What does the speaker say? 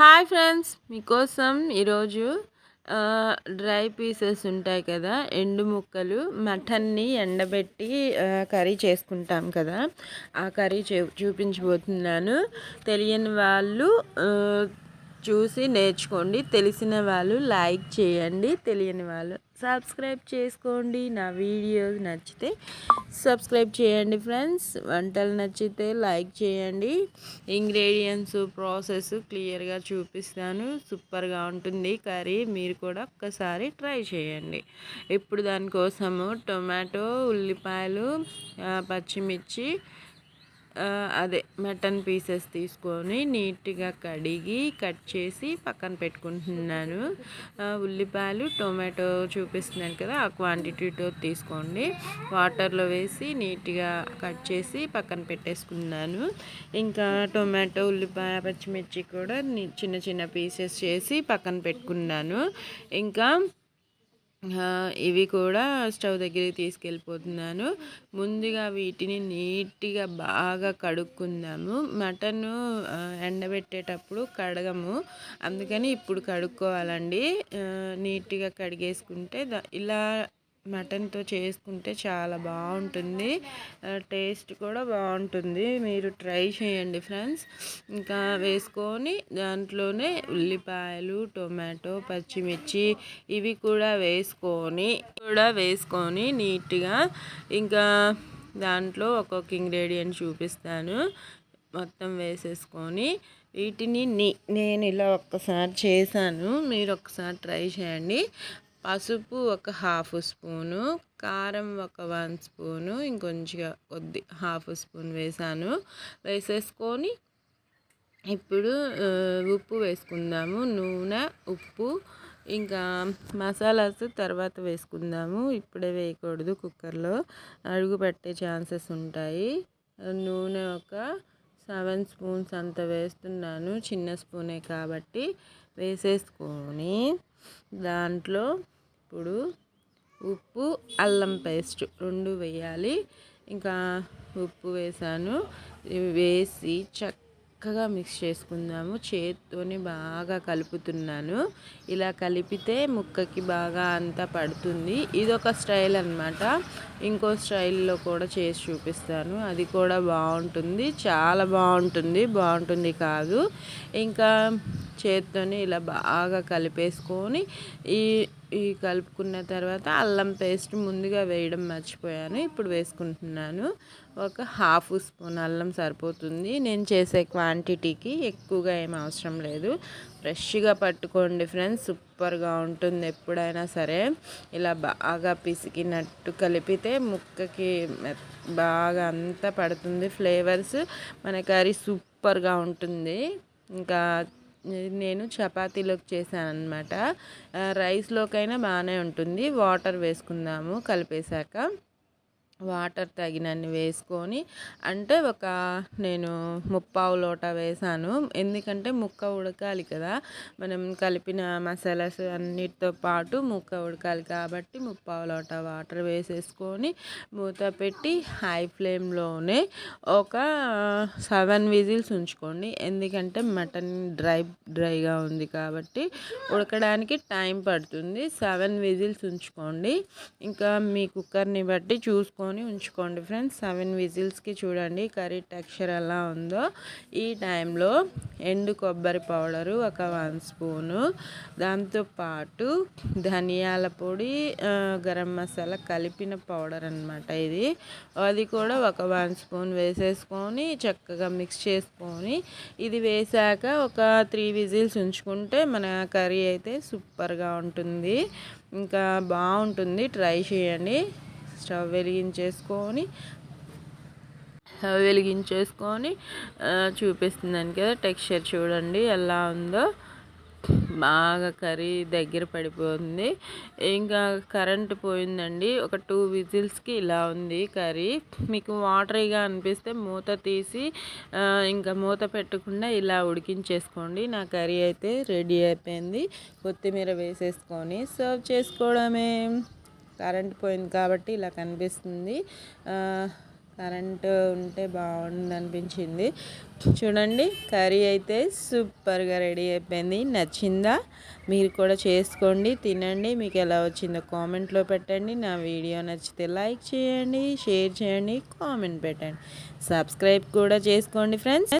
Hi friends, మీకోసం ఈరోజు dry pieces ఉంటాయి కదా, ఎండు ముక్కలు, మటన్ని ఎండబెట్టి కర్రీ చేసుకుంటాం కదా, ఆ కర్రీ చూపించబోతున్నాను. తెలియని వాళ్ళు చూసి నేర్చుకోండి, తెలిసిన వాళ్ళు లైక్ చేయండి, తెలియని వాళ్ళు సబ్స్క్రైబ్ చేసుకోండి. నా వీడియోస్ నచ్చితే సబ్స్క్రైబ్ చేయండి ఫ్రెండ్స్. వంటలు నచ్చితే లైక్ చేయండి. ఇంగ్రీడియంట్స్ ప్రాసెస్ క్లియర్గా చూపిస్తాను. సూపర్గా ఉంటుంది కర్రీ, మీరు కూడా ఒక్కసారి ట్రై చేయండి. ఇప్పుడు దానికోసము టొమాటో, ఉల్లిపాయలు, పచ్చిమిర్చి, అదే మటన్ పీసెస్ తీసుకొని నీట్గా కడిగి కట్ చేసి పక్కన పెట్టుకుంటున్నాను. ఉల్లిపాయలు, టొమాటో చూపిస్తున్నాను కదా, ఆ క్వాంటిటీతో తీసుకోండి. వాటర్లో వేసి నీట్గా కట్ చేసి పక్కన పెట్టేసుకున్నాను. ఇంకా టొమాటో, ఉల్లిపాయ, పచ్చిమిర్చి కూడా చిన్న చిన్న పీసెస్ చేసి పక్కన పెట్టుకున్నాను. ఇంకా ఇవి కూడా స్టవ్ దగ్గరికి తీసుకెళ్ళిపోతున్నాను. ముందుగా వీటిని నీట్గా బాగా కడుక్కుందాము. మటను ఎండబెట్టేటప్పుడు కడగము, అందుకని ఇప్పుడు కడుక్కోవాలండి. నీట్గా కడిగేసుకుంటే ఇలా మటన్తో చేసుకుంటే చాలా బాగుంటుంది, టేస్ట్ కూడా బాగుంటుంది. మీరు ట్రై చేయండి ఫ్రెండ్స్. ఇంకా వేసుకొని దాంట్లోనే ఉల్లిపాయలు, టొమాటో, పచ్చిమిర్చి ఇవి కూడా వేసుకొని నీట్గా ఇంకా దాంట్లో ఒక్కొక్క ఇంగ్రీడియంట్ చూపిస్తాను. మొత్తం వేసేసుకొని వీటిని నేను ఇలా ఒక్కసారి చేశాను, మీరు ఒక్కసారి ట్రై చేయండి. పసుపు ఒక 1/2 స్పూను, కారం ఒక 1 స్పూను, ఇంకొంచెం హాఫ్ స్పూన్ వేసేసుకొని ఇప్పుడు ఉప్పు వేసుకుందాము. నూనె, ఉప్పు, ఇంకా మసాలాస్ తర్వాత వేసుకుందాము. ఇప్పుడే వేయకూడదు, కుక్కర్లో అడుగు పెట్టే ఛాన్సెస్ ఉంటాయి. నూనె ఒక 7 స్పూన్స్ అంత వేస్తున్నాను, చిన్న స్పూనే కాబట్టి. వేసేసుకొని దాంట్లో ఇప్పుడు ఉప్పు, అల్లం పేస్ట్ 2 వేయాలి. ఇంకా ఉప్పు వేసాను, వేసి చక్కగా మిక్స్ చేసుకుందాము. చేత్తోని బాగా కలుపుతున్నాను. ఇలా కలిపితే ముక్కకి బాగా అంతా పడుతుంది. ఇదొక స్టైల్ అన్నమాట. ఇంకో స్టైల్లో కూడా చేసి చూపిస్తాను, అది కూడా బాగుంటుంది, చాలా బాగుంటుంది కాదు. ఇంకా చేత్తోని ఇలా బాగా కలిపేసుకొని ఈ కలుపుకున్న తర్వాత అల్లం పేస్ట్ ముందుగా వేయడం మర్చిపోయాను, ఇప్పుడు వేసుకుంటున్నాను. ఒక 1/2 స్పూన్ అల్లం సరిపోతుంది నేను చేసే క్వాంటిటీకి, ఎక్కువగా ఏం అవసరం లేదు. ఫ్రెష్గా పట్టుకోండి ఫ్రెండ్స్, సూపర్గా ఉంటుంది. ఎప్పుడైనా సరే ఇలా బాగా పిసికినట్టు కలిపితే ముక్కకి బాగా అంతా పడుతుంది ఫ్లేవర్స్, మన కర్రీ సూపర్గా ఉంటుంది. ఇంకా నేను చపాతీలోకి చేశాను అనమాట. రైస్లోకైనా బాగానే ఉంటుంది. వాటర్ వేసుకుందాము కలిపేశాక. వాటర్ తగినన్ని వేసుకొని, అంటే నేను 3/4 లోటా వేసాను, ఎందుకంటే ముక్క ఉడకాలి కదా, మనం కలిపిన మసాలాస్ అన్నిటితో పాటు ముక్క ఉడకాలి కాబట్టి 3/4 లోటా వాటర్ వేసేసుకొని మూత పెట్టి హై ఫ్లేమ్లోనే ఒక 7 విజిల్స్ ఉంచుకోండి. ఎందుకంటే మటన్ డ్రైగా ఉంది కాబట్టి ఉడకడానికి టైం పడుతుంది. 7 విజిల్స్ ఉంచుకోండి. ఇంకా మీ కుక్కర్ని బట్టి ఉంచుకోండి ఫ్రెండ్స్. 7 విజిల్స్కి చూడండి కర్రీ టెక్స్చర్ ఎలా ఉందో. ఈ టైంలో ఎండు కొబ్బరి పౌడరు ఒక 1 స్పూను, దాంతోపాటు ధనియాల పొడి, గరం మసాలా కలిపిన పౌడర్ అనమాట ఇది, అది కూడా ఒక 1 స్పూన్ వేసేసుకొని చక్కగా మిక్స్ చేసుకొని, ఇది వేసాక ఒక 3 విజిల్స్ ఉంచుకుంటే మన కర్రీ అయితే సూపర్గా ఉంటుంది, ఇంకా బాగుంటుంది. ట్రై చేయండి. స్టవ్ వెలిగించేసుకొని చూపిస్తున్నాను కదా, టెక్స్చర్ చూడండి ఎలా ఉందో. బాగా కర్రీ దగ్గర పడిపోతుంది. ఇంకా కరెంట్ పోయిందండి. ఒక 2 విజిల్స్కి ఇలా ఉంది కర్రీ. మీకు వాటరీగా అనిపిస్తే మూత తీసి ఇంకా మూత పెట్టకుండా ఇలా ఉడికించేసుకోండి. నా కర్రీ అయితే రెడీ అయిపోయింది. కొత్తిమీర వేసేసుకొని సర్వ్ చేసుకోవడమే. కరెంట్ పోయింది కాబట్టి ఇలా కనిపిస్తుంది. కరెంటు ఉంటే బాగుంది అనిపించింది. చూడండి, కర్రీ అయితే సూపర్గా రెడీ అయిపోయింది. నచ్చిందా? మీరు కూడా చేసుకోండి, తినండి. మీకు ఎలా వచ్చిందో కామెంట్లో పెట్టండి. నా వీడియో నచ్చితే లైక్ చేయండి, షేర్ చేయండి, కామెంట్ పెట్టండి. సబ్స్క్రైబ్ కూడా చేసుకోండి ఫ్రెండ్స్.